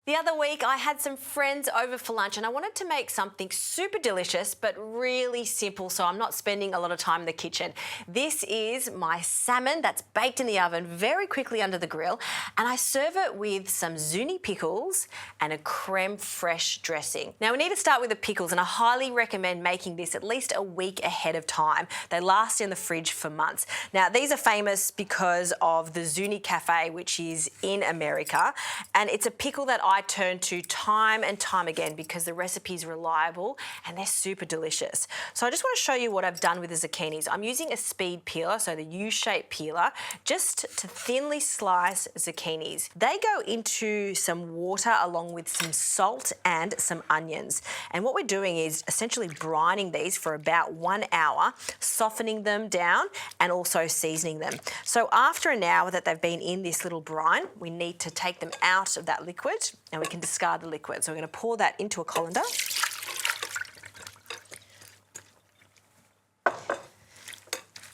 The other week I had some friends over for lunch and I wanted to make something super delicious but really simple, so I'm not spending a lot of time in the kitchen. This is my salmon that's baked in the oven very quickly under the grill, and I serve it with some Zuni pickles and a Crème Fraiche dressing. Now we need to start with the pickles, and I highly recommend making this at least a week ahead of time. They last in the fridge for months. Now these are famous because of the Zuni Cafe, which is in America, and it's a pickle that I turn to time and time again because the recipe is reliable and they're super delicious. So I just want to show you what I've done with the zucchinis. I'm using a speed peeler, so the U-shaped peeler, just to thinly slice zucchinis. They go into some water along with some salt and some onions. And what we're doing is essentially brining these for about 1 hour, softening them down and also seasoning them. So after an hour that they've been in this little brine, we need to take them out of that liquid and we can discard the liquid. So we're going to pour that into a colander.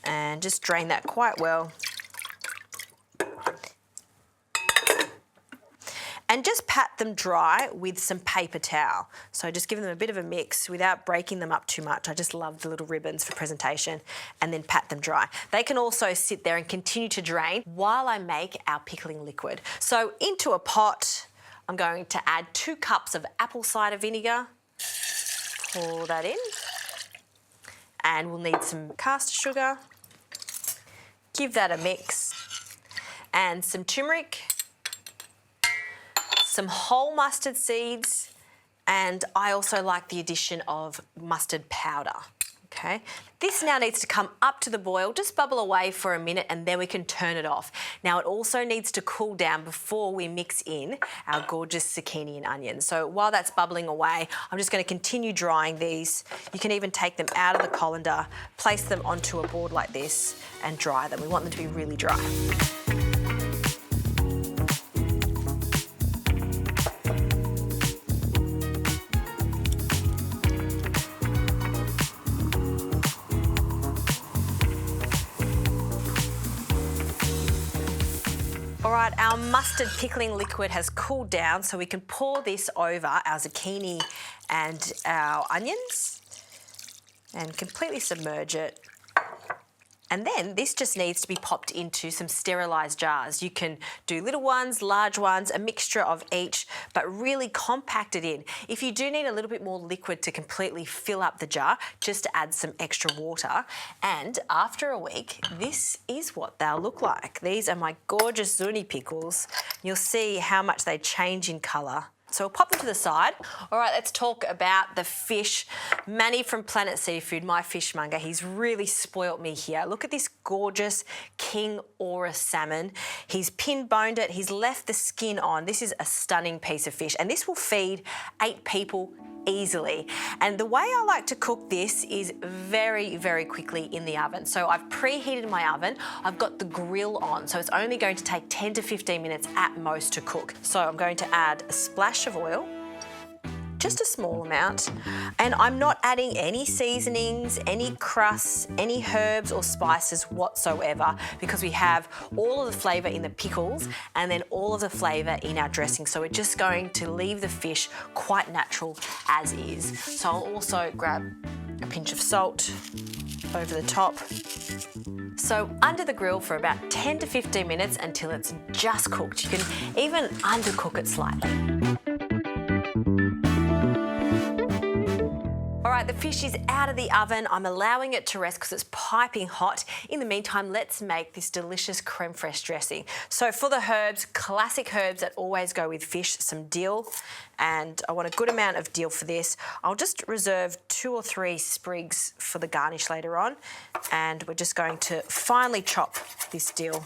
And just drain that quite well. And just pat them dry with some paper towel. So just give them a bit of a mix without breaking them up too much. I just love the little ribbons for presentation, and then pat them dry. They can also sit there and continue to drain while I make our pickling liquid. So into a pot, I'm going to add 2 cups of apple cider vinegar. Pour that in. And we'll need some caster sugar. Give that a mix. And some turmeric, some whole mustard seeds, and I also like the addition of mustard powder. Okay, this now needs to come up to the boil, just bubble away for a minute, and then we can turn it off. Now it also needs to cool down before we mix in our gorgeous zucchini and onions. So while that's bubbling away, I'm just going to continue drying these. You can even take them out of the colander, place them onto a board like this and dry them. We want them to be really dry. All right, our mustard pickling liquid has cooled down, so we can pour this over our zucchini and our onions and completely submerge it. And then this just needs to be popped into some sterilised jars. You can do little ones, large ones, a mixture of each, but really compact it in. If you do need a little bit more liquid to completely fill up the jar, just add some extra water. And after a week, this is what they'll look like. These are my gorgeous Zuni pickles. You'll see how much they change in colour. So we'll pop them to the side. All right, let's talk about the fish. Manny from Planet Seafood, my fishmonger, he's really spoilt me here. Look at this gorgeous King Ora Salmon. He's pin-boned it, he's left the skin on. This is a stunning piece of fish, and this will feed 8 people easily. And the way I like to cook this is very, very quickly in the oven. So I've preheated my oven, I've got the grill on, so it's only going to take 10 to 15 minutes at most to cook. So I'm going to add a splash of oil, just a small amount, and I'm not adding any seasonings, any crusts, any herbs or spices whatsoever, because we have all of the flavour in the pickles and then all of the flavour in our dressing. So we're just going to leave the fish quite natural as is. So I'll also grab a pinch of salt over the top. So under the grill for about 10 to 15 minutes until it's just cooked. You can even undercook it slightly. All right, the fish is out of the oven. I'm allowing it to rest because it's piping hot. In the meantime, let's make this delicious Crème Fraiche dressing. So for the herbs, classic herbs that always go with fish, some dill, and I want a good amount of dill for this. I'll just reserve 2 or 3 sprigs for the garnish later on, and we're just going to finely chop this dill.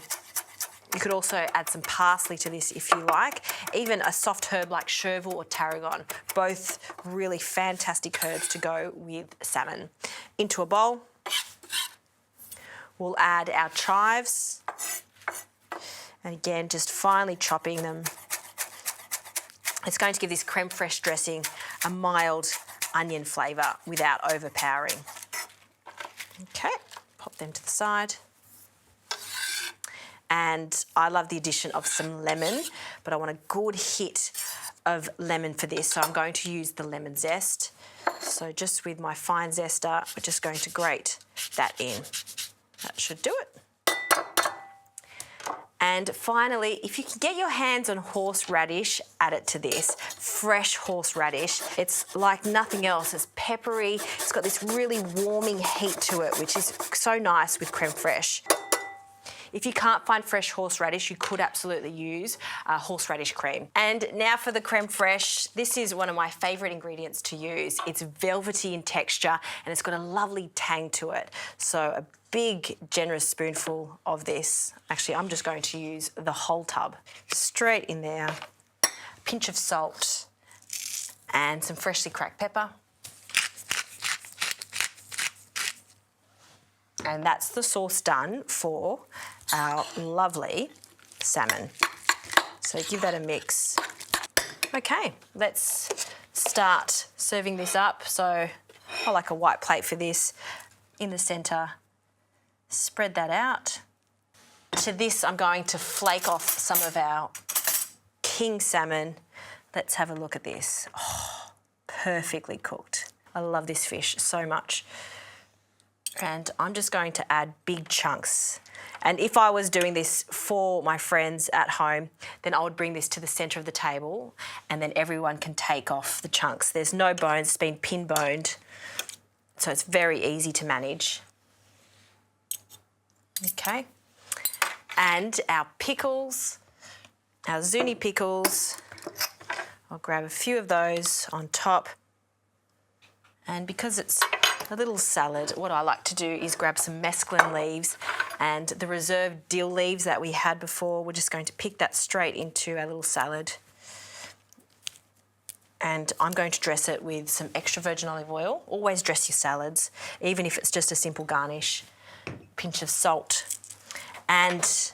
You could also add some parsley to this if you like, even a soft herb like chervil or tarragon, both really fantastic herbs to go with salmon. Into a bowl, we'll add our chives, and again, just finely chopping them. It's going to give this Crème Fraiche dressing a mild onion flavour without overpowering. Okay, pop them to the side. And I love the addition of some lemon, but I want a good hit of lemon for this, so I'm going to use the lemon zest. So just with my fine zester, we're just going to grate that in. That should do it. And finally, if you can get your hands on horseradish, add it to this. Fresh horseradish. It's like nothing else. It's peppery. It's got this really warming heat to it, which is so nice with crème fraiche. If you can't find fresh horseradish, you could absolutely use horseradish cream. And now for the crème fraiche. This is one of my favourite ingredients to use. It's velvety in texture and it's got a lovely tang to it. So a big, generous spoonful of this. Actually, I'm just going to use the whole tub. Straight in there. A pinch of salt and some freshly cracked pepper. And that's the sauce done for our lovely salmon. So give that a mix. Okay, let's start serving this up. So I like a white plate for this. In the centre, spread that out. To this, I'm going to flake off some of our king salmon. Let's have a look at this. Oh, perfectly cooked. I love this fish so much. And I'm just going to add big chunks. And if I was doing this for my friends at home, then I would bring this to the centre of the table and then everyone can take off the chunks. There's no bones, it's been pin boned, so it's very easy to manage. Okay. And our pickles, our Zuni pickles. I'll grab a few of those on top. And because it's a little salad, what I like to do is grab some mesclun leaves and the reserved dill leaves that we had before. We're just going to pick that straight into our little salad. And I'm going to dress it with some extra virgin olive oil. Always dress your salads, even if it's just a simple garnish. Pinch of salt. And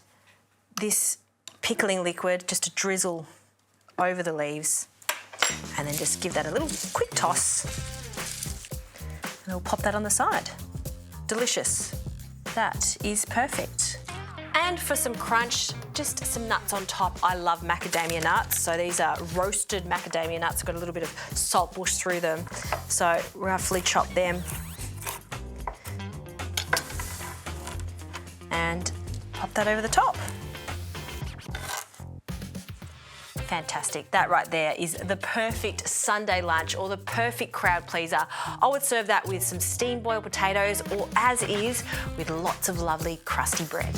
this pickling liquid, just to drizzle over the leaves. And then just give that a little quick toss. And we'll pop that on the side. Delicious. That is perfect. And for some crunch, just some nuts on top. I love macadamia nuts. So these are roasted macadamia nuts. Got a little bit of salt bush through them. So roughly chop them. And pop that over the top. Fantastic. That right there is the perfect Sunday lunch or the perfect crowd pleaser. I would serve that with some steamed boiled potatoes or as is with lots of lovely crusty bread.